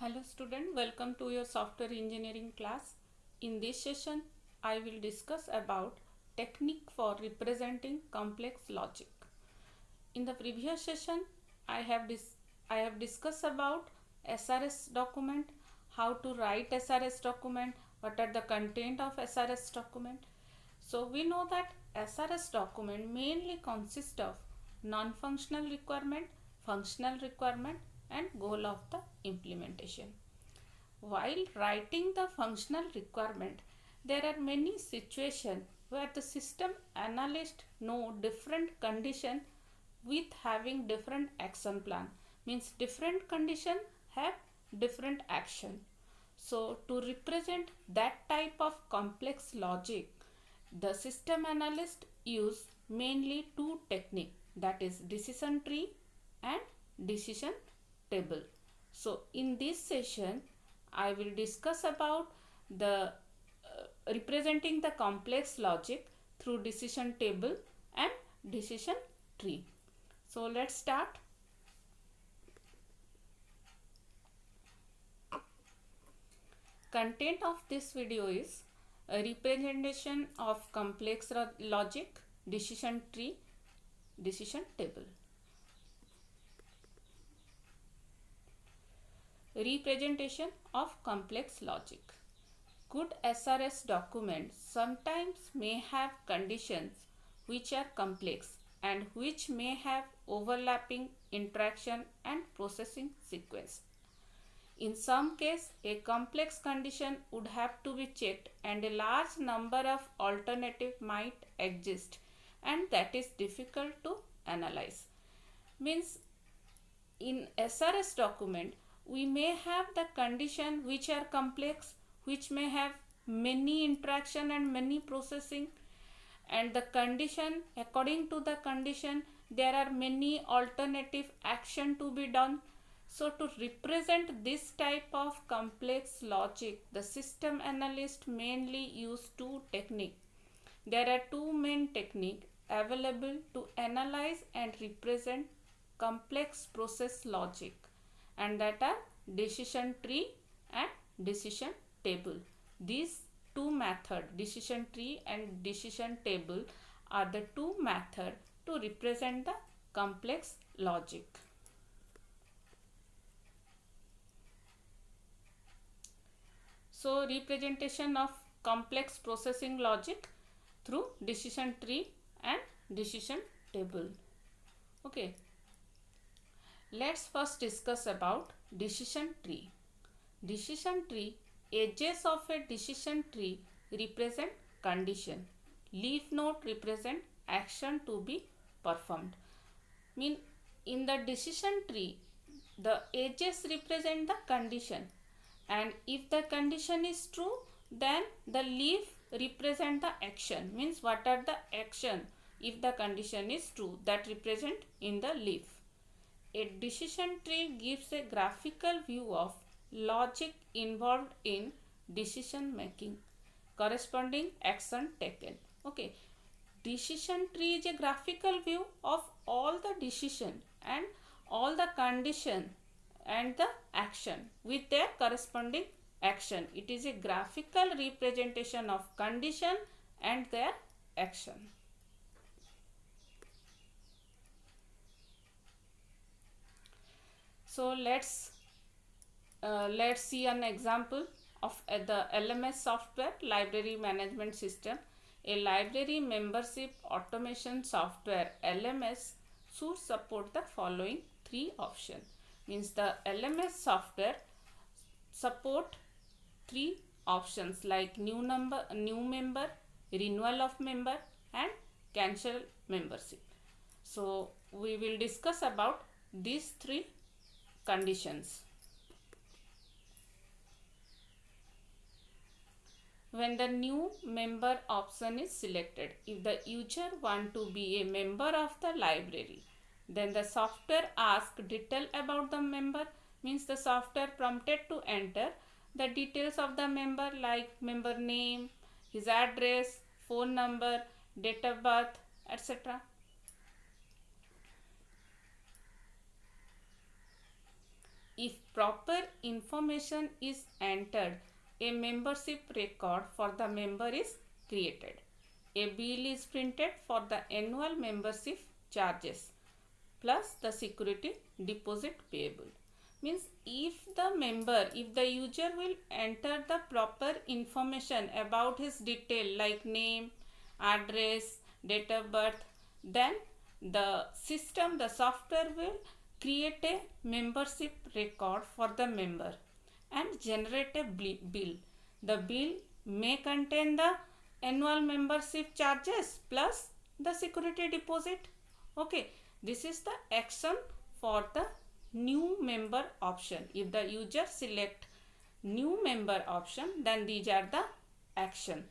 Hello student, welcome to your software engineering class. In this session, I will discuss about technique for representing complex logic. In the previous session, I have discussed about SRS document, how to write SRS document, what are the content of SRS document. So we know that SRS document mainly consists of non-functional requirement, functional requirement and goal of the implementation. While writing the functional requirement, there are many situations where the system analyst know different condition with having different action plan. Means different condition have different action. So to represent that type of complex logic, the system analyst use mainly two techniques, that is decision tree and decision table. So in this session I will discuss about the representing the complex logic through decision table and decision tree. So let's start. Content of this video is a representation of complex logic, decision tree, decision table. Representation of complex logic. Good SRS documents sometimes may have conditions which are complex and which may have overlapping interaction and processing sequence. In some case, a complex condition would have to be checked and a large number of alternatives might exist, and that is difficult to analyze. Means in SRS document, we may have the condition which are complex, which may have many interaction and many processing, and the condition, according to the condition, there are many alternative action to be done. So to represent this type of complex logic, the system analyst mainly use two techniques. There are two main techniques available to analyze and represent complex process logic, and that are decision tree and decision table. These two methods, decision tree and decision table, are the two methods to represent the complex logic. So representation of complex processing logic through decision tree and decision table. Okay. Let's first discuss about decision tree. Decision tree, edges of a decision tree represent condition. Leaf node represent action to be performed. Mean in the decision tree, the edges represent the condition, and if the condition is true, then the leaf represent the action. Means what are the action if the condition is true, that represent in the leaf. A decision tree gives a graphical view of logic involved in decision making, corresponding action taken. Okay, decision tree is a graphical view of all the decision and all the condition and the action with their corresponding action. It is a graphical representation of condition and their action. So let's see an example of the LMS software, library management system. A library membership automation software LMS should support the following three options. Means the LMS software support three options like new member, renewal of member and cancel membership. So we will discuss about these three conditions. When the new member option is selected, if the user want to be a member of the library, then the software asks detail about the member. Means the software prompted to enter the details of the member like member name, his address, phone number, date of birth, etc. If proper information is entered, a membership record for the member is created. A bill is printed for the annual membership charges plus the security deposit payable. Means if the user will enter the proper information about his detail like name, address, date of birth, then the software will create a membership record for the member and generate a bill. The bill may contain the annual membership charges plus the security deposit. Okay, this is the action for the new member option. If the user select new member option, then these are the action.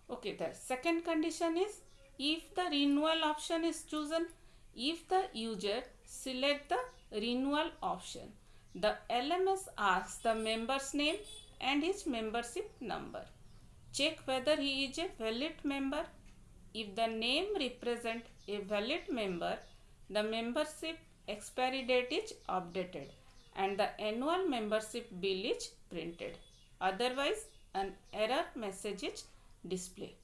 Okay, the second condition is if the renewal option is chosen, if the user select the renewal option, the LMS asks the member's name and his membership number. Check whether he is a valid member. If the name represents a valid member, the membership expiry date is updated and the annual membership bill is printed. Otherwise, an error message is displayed.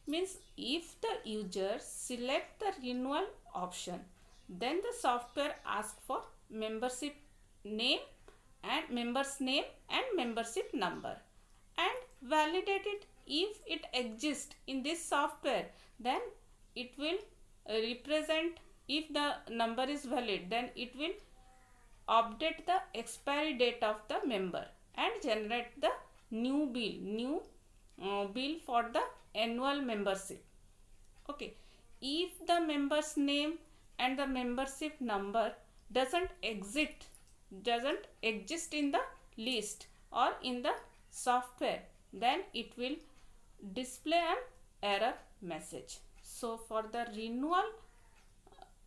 Means if the user select the renewal option, then the software asks for membership name and member's name and membership number and validate it. If it exists in this software, then it will represent, if the number is valid, then it will update the expiry date of the member and generate the new bill for the annual membership. Okay, if the member's name and the membership number doesn't exist in the list or in the software, then it will display an error message. So for the renewal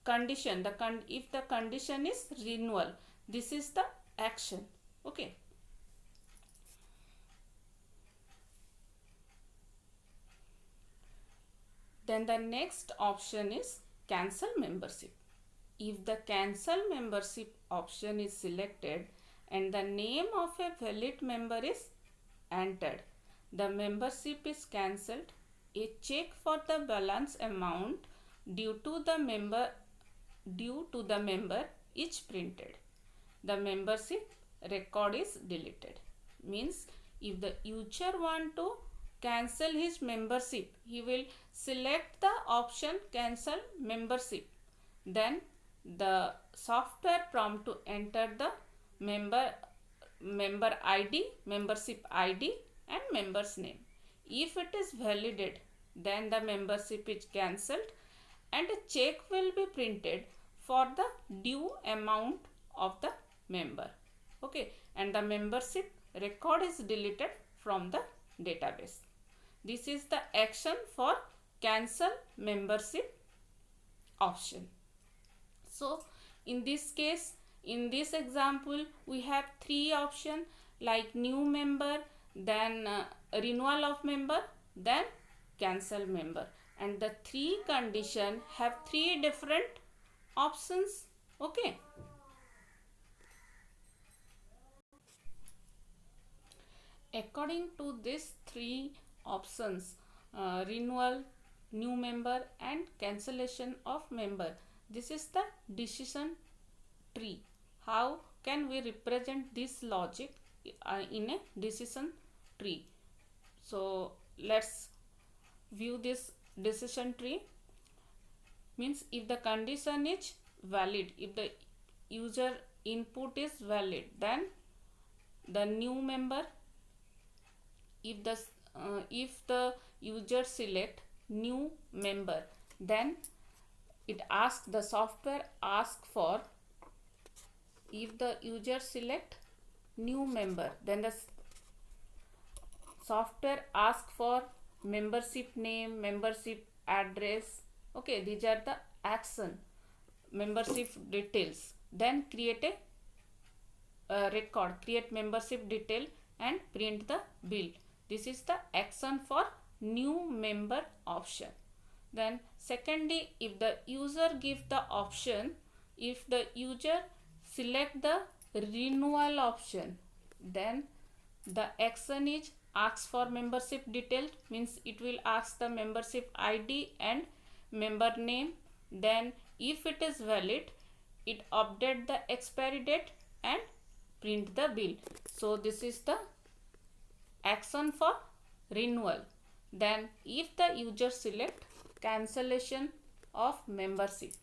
condition, if the condition is renewal, this is the action. Okay. Then the next option is cancel membership. If the cancel membership option is selected and the name of a valid member is entered, the membership is cancelled. A check for the balance amount due to the member is printed. The membership record is deleted. Means if the user want to cancel his membership, he will select the option cancel membership. Then the software prompt to enter the member ID, membership ID and member's name. If it is validated, then the membership is cancelled and a check will be printed for the due amount of the member. Okay, and the membership record is deleted from the database. This is the action for cancel membership option. So in this case, in this example, we have three options like new member, then renewal of member, then cancel member, and the three condition have three different options. Okay. According to these three options, renewal, new member and cancellation of member, this is the decision tree. How can we represent this logic in a decision tree? So let's view this decision tree. Means if the condition is valid, if the user input is valid, then the new member. If the user select new member, then the software asks for, if the user select new member, then the software asks for membership name, membership address. Okay, these are the action, membership details. Then create a record, create membership detail and print the bill. This is the action for new member option. Then Secondly, if the user give the option, if the user select the renewal option, then the action is ask for membership detail, means it will ask the membership ID and member name. Then if it is valid, it update the expiry date and print the bill. So this is the action for renewal. Then if the user select cancellation of membership,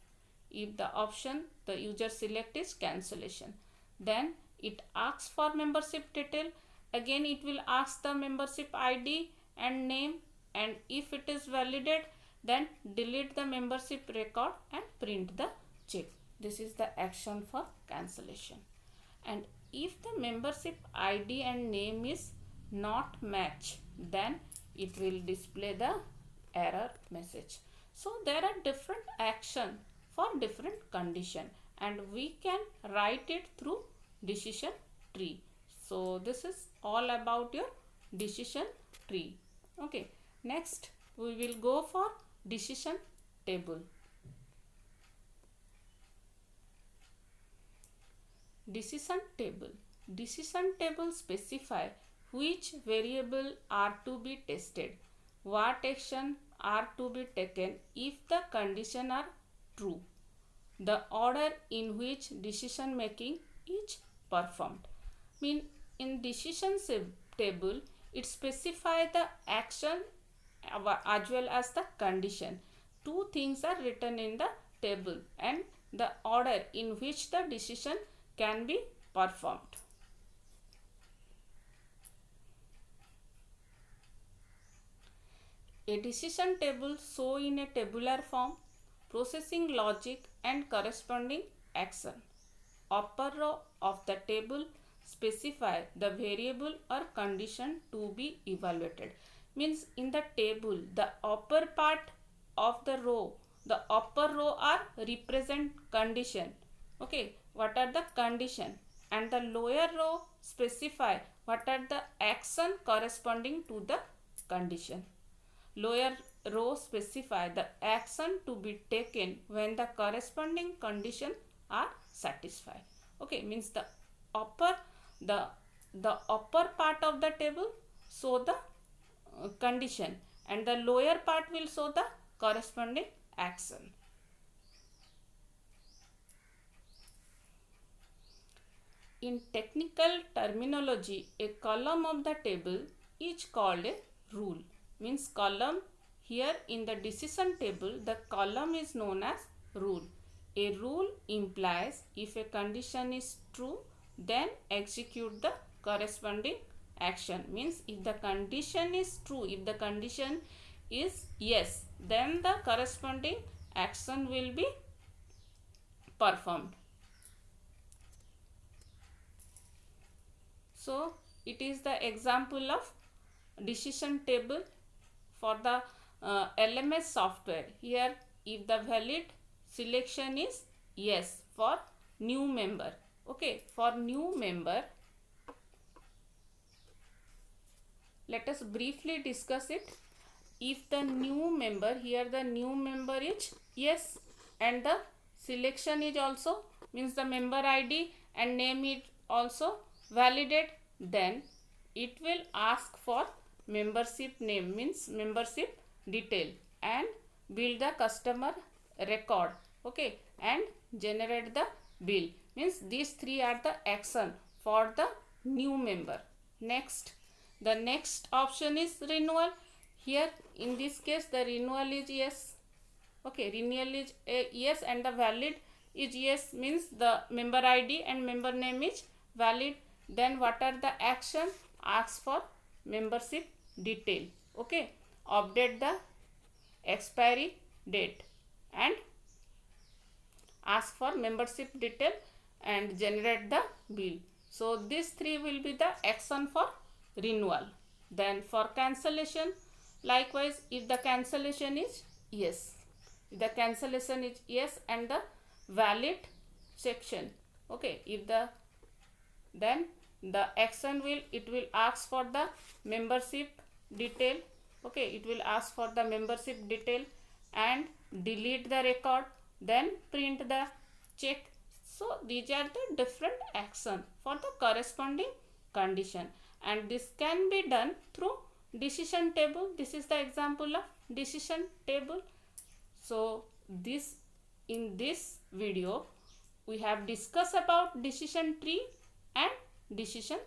if the option the user select is cancellation, then it asks for membership detail. Again it will ask the membership ID and name, and if it is validated, then delete the membership record and print the check. This is the action for cancellation. And if the membership ID and name is not match, then it will display the error message. So there are different action for different condition, and we can write it through decision tree. So this is all about your decision tree. Okay, next we will go for decision table. Decision table. Decision table specify which variable are to be tested, what action are to be taken if the condition are true, the order in which decision making is performed. In decision table, it specify the action as well as the condition. Two things are written in the table and the order in which the decision can be performed. A decision table show in a tabular form processing logic and corresponding action. Upper row of the table specify the variable or condition to be evaluated. Means in the table, the upper part of the upper row are represent condition. Okay, what are the condition? And the lower row specify what are the action corresponding to the condition. Lower row specify the action to be taken when the corresponding condition are satisfied. Okay, means the upper part of the table show the condition, and the lower part will show the corresponding action. In technical terminology, a column of the table is called a rule. Means column, here in the decision table, the column is known as rule. A rule implies if a condition is true, then execute the corresponding action. Means if the condition is true, if the condition is yes, then the corresponding action will be performed. So it is the example of decision table for the LMS software. Here if the valid selection is yes for new member. Okay, for new member, let us briefly discuss it. If the new member, here the new member is yes and the selection is also, means the member ID and name is also validate, then it will ask for membership name, means membership detail, and build the customer record. Okay, and generate the bill. Means these three are the action for the new member. Next, the next option is renewal. Here in this case the renewal is yes. Okay, renewal is yes and the valid is yes, means the member ID and member name is valid. Then what are the action? Ask for membership detail. Okay, update the expiry date and ask for membership detail and generate the bill. So these three will be the action for renewal. Then for cancellation, likewise, if the cancellation is yes, the cancellation is yes and the valid section. Okay, if the, then the action will, it will ask for the membership detail. Okay, it will ask for the membership detail and delete the record, then print the check. So these are the different action for the corresponding condition, and this can be done through decision table. This is the example of decision table. So in this video we have discussed about decision tree and decision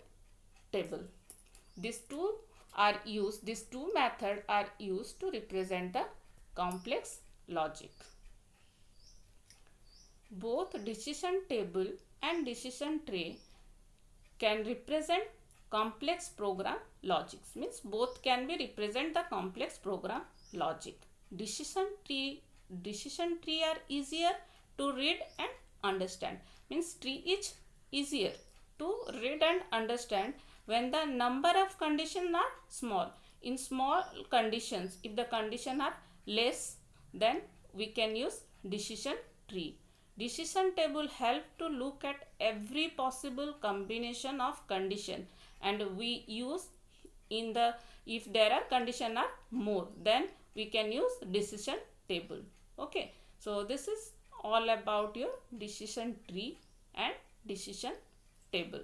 table. These two methods are used to represent the complex logic. Both decision table and decision tree can represent complex program logics. Means both can be represent the complex program logic. Decision tree are easier to read and understand. Means tree is easier to read and understand when the number of conditions are small. In small conditions, if the conditions are less, then we can use decision tree. Decision table help to look at every possible combination of condition, and we use if there are condition are more, then we can use decision table. Okay, so this is all about your decision tree and decision table.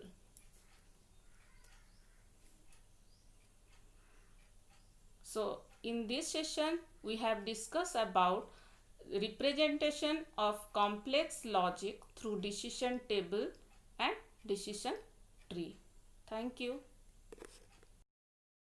So in this session we have discussed about representation of complex logic through decision table and decision tree. Thank you.